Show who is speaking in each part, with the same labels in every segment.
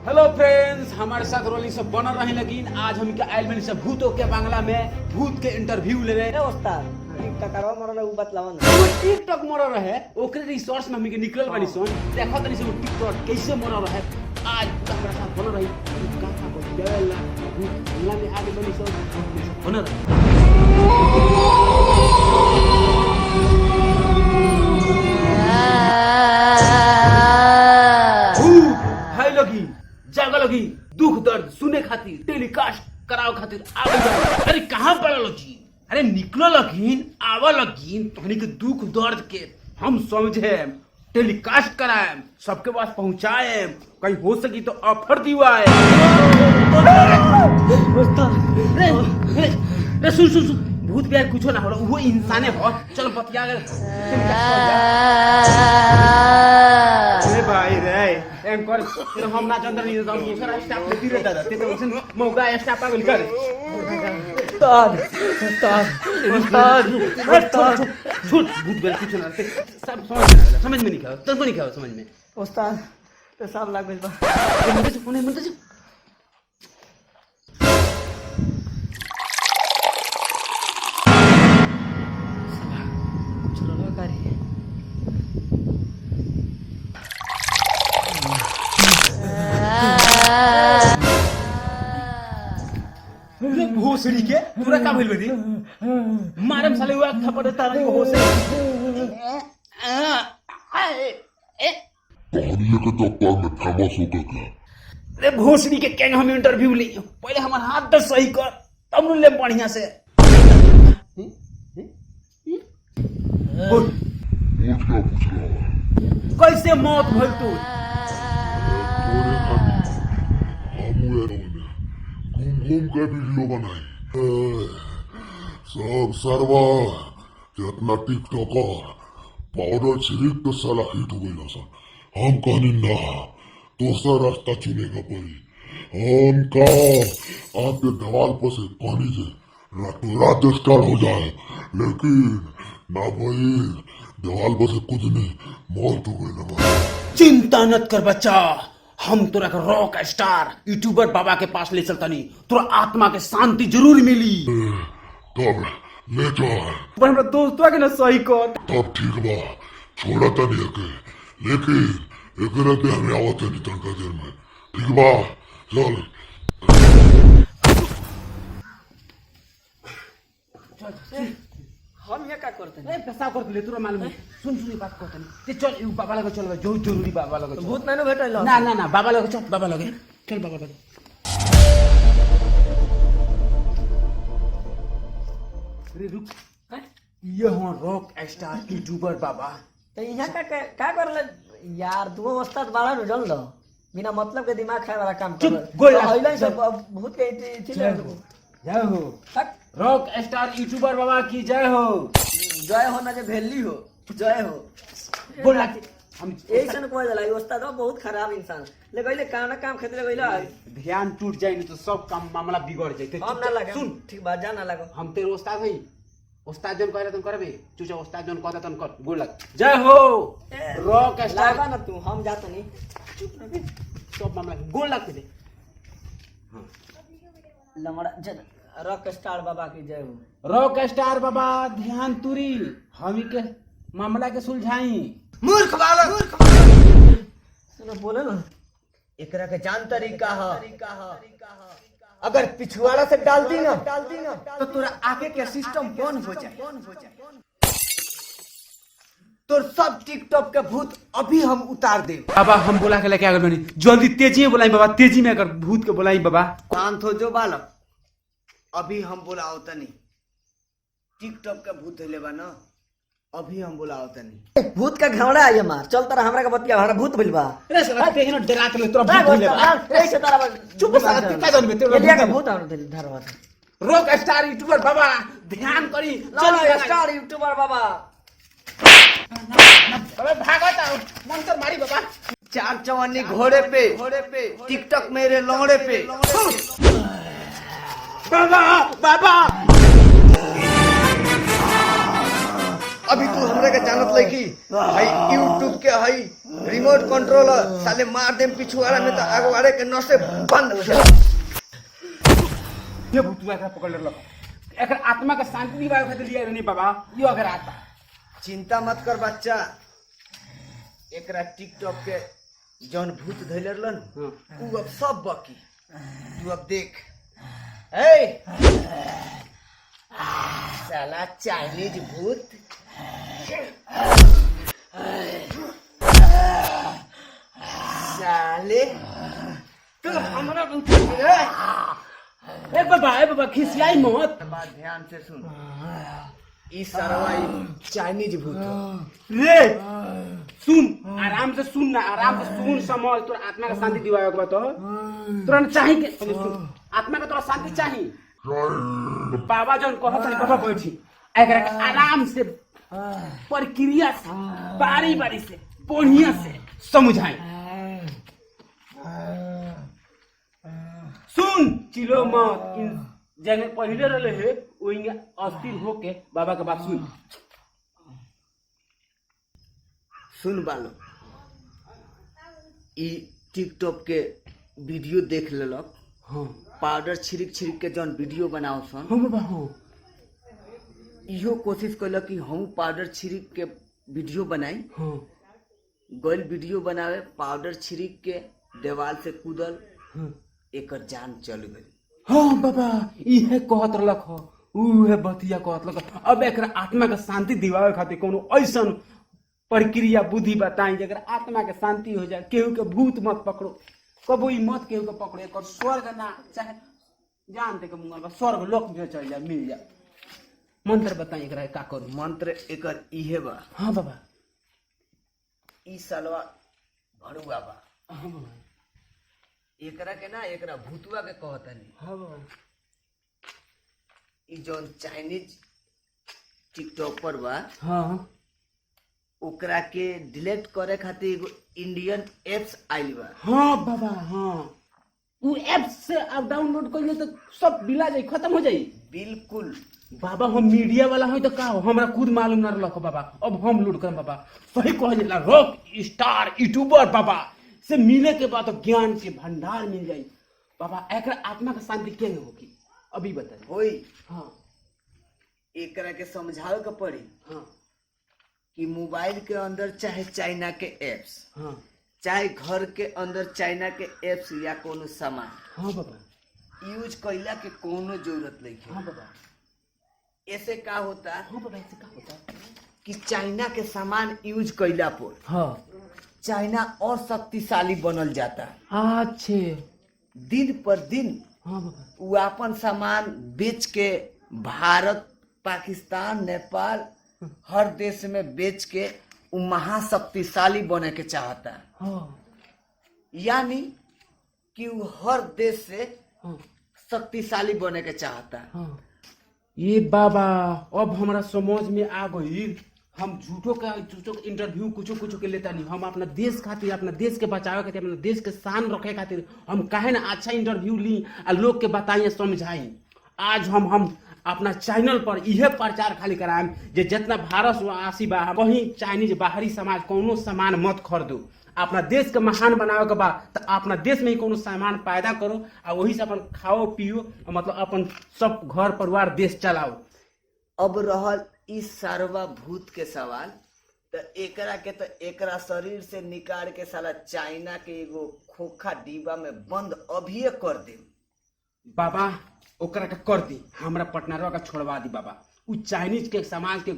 Speaker 1: Hello friends, हमारे साथ rolling सब बना रहे, लेकिन आज हम क्या आयल में सब भूतों के बांग्ला में भूत के इंटरव्यू ले रहे।
Speaker 2: उस्ताद टिकटकरवा मरल उ बतलावा ना।
Speaker 1: वो टिकटॉक मर रहे, ओकरे रिसोर्स में हमके निकलल बानी सोन। देखो तनी से वो टिकटॉक कैसे मर रहे। आज हमारे साथ बना रही का बोल देला भूत हमला में आगे बनी सोन बना रहे। जागा लगी दुख दर्द सुने खातिर टेलीकास्ट कराओ खातिर आगे जाओ। अरे कहाँ पड़ा लगी? अरे निकलो लगिन आवा लगिन तोहनी के दुख दर्द के हम समझे टेलीकास्ट कराए सबके पास पहुँचाए, कहीं हो सकी तो ऑफर दिवाए। सुन सुन सुन, भूत प्यार कुछ ना हो, वो इंसाने हो। चलो बतिया भाई रे एंकर हम ना चंद्र नहीं हम दूसरा स्टाफ लेती रहता था ते तो उसन मौका स्टाफ पागल कर।
Speaker 2: उस्ताद उस्ताद उस्ताद
Speaker 1: छूट भूत बेल कुछ ना सब समझ में नहीं खाओ तुमको नहीं खाओ समझ में।
Speaker 2: उस्ताद तो सब लाग गइल बा।
Speaker 1: मुझे से फोन है भोसड़ी के पूरा का भइल बदी मारम साले हुआ थप्पड़ तारा के होश
Speaker 3: कहानी के चक्कर में फेमस हो गया।
Speaker 1: रे भोसड़ी के केंग हम इंटरव्यू ली, पहले हमार हाथ तो सही कर तब ले बढ़िया से बोल
Speaker 3: क्या पूछ रहा है?
Speaker 1: कैसे मौत भइल तू?
Speaker 3: तोरे खातिर हम घूम के वीडियो बनाई सब सरवा जितना टिकटॉकर पाउडर छिड़क के साला हिट हो गई सन। हम कहनी ना दूसरा रास्ता चुनेगा पड़ी। हम का आपके दीवार पर से कहनी से रातों रात स्टार्ट हो जाए, लेकिन ना भाई दीवार पर से कूदने मौत हो गई ना।
Speaker 1: चिंता मत कर बच्चा, हम तोरा का रॉक स्टार यूट्यूबर बाबा के पास ले चलता नहीं, तोरा आत्मा के शांति जरूर मिली।
Speaker 3: तब ले जाए
Speaker 1: पर हमरा दोस्तवा के ना सही कर।
Speaker 3: तब ठीक बा, छोड़ा था नहीं के, लेकिन एक रहते हमें आवत नहीं तनका देर में। ठीक बा चल।
Speaker 2: हम ये का करते हैं?
Speaker 1: ए पेशाब कर ले तोरा मालूम है। सुन सुन बात कहता नहीं ते चल यू बाबा लगे चल जो जरूरी बाबा लगे चल।
Speaker 2: भूत मैंने भेटल
Speaker 1: ना ना ना बाबा लगे चल, बाबा लगे चल बाबा लगे। अरे रुक, ये हो रॉक स्टार यूट्यूबर बाबा।
Speaker 2: तो यहाँ का करल यार? दो उस्ताद बाड़ा न जल दो बिना मतलब के दिमाग खाए वाला काम कर।
Speaker 1: गोल
Speaker 2: हइलन सब भूत के
Speaker 1: जय हो रॉक स्टार यूट्यूबर बाबा की जय हो।
Speaker 2: जय हो ना जे भेली हो जय हो
Speaker 1: बोल लाग हम
Speaker 2: ऐसन कोई जला उस्ताद बहुत खराब इंसान ले गइले काना काम खेत ले गइले
Speaker 1: ध्यान टूट जाए नहीं तो सब काम मामला बिगड़ जाए।
Speaker 2: हम ना लगे
Speaker 1: सुन
Speaker 2: ठीक बात जा ना लगो।
Speaker 1: हम तेरे उस्ताद हई, उस्ताद जन कहले तुम करबे चूचा उस्ताद जन कहता तुम कर। बोल लग जय हो रॉक स्टार
Speaker 2: लागा ना तू हम जात नहीं
Speaker 1: चुप रह सब मामला गोल लग दे। हां
Speaker 2: लमड़ा जन रॉक स्टार बाबा की जय हो।
Speaker 1: रॉक स्टार बाबा ध्यान तुरी हम के मामला के सुलझाई।
Speaker 2: मूर्ख बालक सुनो बोले ना एकरा के जान तरीका है। अगर पिछवाड़ा से डाल दी ना तो तोरा आगे के सिस्टम बंद हो जाए। तो सब टिकटॉक के भूत अभी हम उतार दे।
Speaker 1: बाबा हम बोला के लेके आ गए बनी, जल्दी तेजी में बुलाई बाबा, तेजी में अगर भूत के बुलाई बाबा।
Speaker 2: शांत हो जो बालक, अभी हम बुलाओ तनी। टिकटॉक के भूत ले बा ना, अभी हम बुलाओ तनी। भूत का घमड़ा है मार चल तारा हमरा के बतिया हमरा भूत भइल बा।
Speaker 1: अरे साला ते न डरा के ले तोरा भूत ले बा।
Speaker 2: ऐसे तारा
Speaker 1: चुप साला ते का जन में तेरा
Speaker 2: इंडिया का भूत आउन धरवा।
Speaker 1: रॉक स्टार यूट्यूबर बाबा ध्यान करी
Speaker 2: चल स्टार यूट्यूबर बाबा।
Speaker 1: अबे भागता मन तो मारी बाबा।
Speaker 2: चार चवन्नी घोड़े पे टिकटॉक मेरे लौड़े पे।
Speaker 1: बाबा बाबा
Speaker 2: अभी तू हमरा के जानत लगी हई यूट्यूब के हई रिमोट कंट्रोलर साले मार देम पिछुआड़ा में तो अगवाड़े के नसे बंद हो जाए।
Speaker 1: ये भूतवा एकरा पकड़ ले एकर आत्मा के शांति दिवावे खातिर लिया नहीं बाबा यो अगर आता
Speaker 2: चिंता मत कर बच्चा, एकरा टिकटॉक के जौन भूत धैले रहलन उ अब सब बाकी तू अब देख। ए साला चाइनीज भूत साले
Speaker 1: तू हमरा भूत रे ए बाबा खिसियाई मत।
Speaker 2: बात ध्यान से सुन, ई सरवा चाइनीज भूत
Speaker 1: रे सुन आराम से सुन ना, आराम से सुन समझ तोर आत्मा का शांति दिवावे के तो तोरा चाही के पहले सुन आत्मा का तोरा शांति चाही। बाबा जौन कहत है बाबा बैठी एकरा के आराम से प्रक्रिया से बारी बारी से बढ़िया से समझाई। सुन चिलो मत इन जगह पहले रहले है ओइंगे अस्थिर होके बाबा के बात सुन।
Speaker 2: सुन बालो, ई टिकटॉक के वीडियो देख लेलक,
Speaker 1: हाँ
Speaker 2: पाउडर छिड़क छिड़क के जौन वीडियो बनाओ सन,
Speaker 1: हाँ बाबा हाँ
Speaker 2: इहो कोशिश कैलक कि हम पाउडर छिड़क के वीडियो बनाई।
Speaker 1: हाँ
Speaker 2: गल वीडियो बनावे पाउडर छिड़क के देवाल से कूदल,
Speaker 1: हाँ
Speaker 2: एकर जान चल गई।
Speaker 1: हाँ बाबा इहे कहत रहलक हो उहे बतिया कहत रहलक। अब एकरा आत्मा के शांति दिवावे खातिर कोनो ऐसन प्रक्रिया बुद्धि बताई जेकरा आत्मा के शांति हो जाए। केहू के भूत मत पकड़ो, कबो ई मत केहू के पकड़ो, एकर स्वर्ग ना चाहे जानते के मुंगल स्वर्ग लोक में चल जाए मिल जाए। मंत्र बताई एकरा का करू।
Speaker 2: मंत्र एकर इहे बा।
Speaker 1: हाँ बाबा
Speaker 2: ई सालवा भड़ुआ बा,
Speaker 1: हाँ बाबा
Speaker 2: एकरा के ना एकरा भूतवा के कहतनी।
Speaker 1: हाँ बाबा
Speaker 2: ई जौन चाइनीज टिकटॉक पर बा
Speaker 1: हाँ
Speaker 2: ओकरा के डिलीट करे खातिर एगो इंडियन एप्स आइल बा।
Speaker 1: हाँ बाबा हाँ उ ऐप से आप डाउनलोड कर तो सब बिला जाई खत्म हो जाई।
Speaker 2: बिल्कुल
Speaker 1: बाबा हम मीडिया वाला है तो का हो हमरा खुद मालूम ना रहल बाबा। अब हम लोड करम बाबा सही कहला रॉक स्टार यूट्यूबर बाबा से मिले के बाद तो ज्ञान के भंडार मिल जाई बाबा। एकरा आत्मा के शांति केने होगी अभी बताई।
Speaker 2: होई
Speaker 1: हाँ
Speaker 2: एकरा के समझावे के पड़ी
Speaker 1: हाँ
Speaker 2: कि मोबाइल के अंदर चाहे चाइना के एप्स,
Speaker 1: हाँ
Speaker 2: चाहे घर के अंदर चाइना के एप्स या कोनो सामान
Speaker 1: हाँ बाबा
Speaker 2: यूज कैला के कोनो जरूरत नहीं है।
Speaker 1: हाँ बाबा
Speaker 2: ऐसे का होता
Speaker 1: हाँ बाबा ऐसे का होता
Speaker 2: कि चाइना के सामान यूज कैला पर
Speaker 1: हाँ
Speaker 2: चाइना और शक्तिशाली बनल जाता।
Speaker 1: अच्छे
Speaker 2: दिन पर दिन
Speaker 1: हाँ बाबा
Speaker 2: वो अपन सामान बेच के भारत, पाकिस्तान, नेपाल हर देश में बेच के वो महाशक्तिशाली बने के चाहता।
Speaker 1: हाँ
Speaker 2: यानी कि वो हर देश से
Speaker 1: हाँ
Speaker 2: शक्तिशाली बने के चाहता।
Speaker 1: हाँ ये बाबा अब हमरा समझ में आ गई। हम झूठो का इंटरव्यू कुछ के लेता नहीं। हम अपना देश खातिर, अपना देश के बचावे खातिर, अपना देश के शान रखे खातिर हम काहे ना अच्छा इंटरव्यू ली आ लोग के बताइए समझाई। आज हम अपना चैनल पर यह प्रचार खाली कराएं जे जितना भारतवासी बा वही चाइनीज बाहरी समाज कोनो सामान मत खरीदो। अपना देश के महान बनावे के बा तो अपना देश में ही कोनो सामान पैदा करो आ वही से अपन खाओ पियो, मतलब अपन सब घर परिवार देश चलाओ।
Speaker 2: अब रहल इस सार्वा भूत के सवाल, तो एकरा के तो एकरा शरीर से निकाल के साला चाइना के एगो खोखा डिब्बा में बंद अभिये कर दे।
Speaker 1: बाबा ओकरा के कर दी, हमरा पटनारवा का छोड़वा दी बाबा। उ चाइनीज के समाज के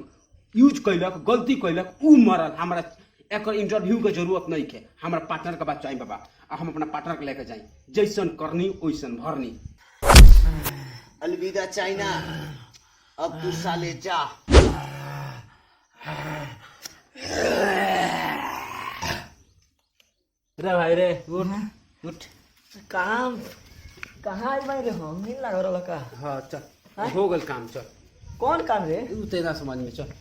Speaker 1: यूज कैलक, गलती कैलक, उ मरल। हमरा एक इंटरव्यू के जरूरत नहीं है, हमरा पार्टनर के बात चाहिए बाबा। आ हम अपना पार्टनर के लेके जाए, जैसन करनी वैसन भरनी।
Speaker 2: अलविदा चाइना, अब तू साले जा।
Speaker 1: रे भाई रे उठ
Speaker 2: कहाँ आई भाई रे? हम नहीं लग रहा का।
Speaker 1: हाँ चल हो गल काम, चल
Speaker 2: कौन काम रे?
Speaker 1: तू तेरा समझ में चल।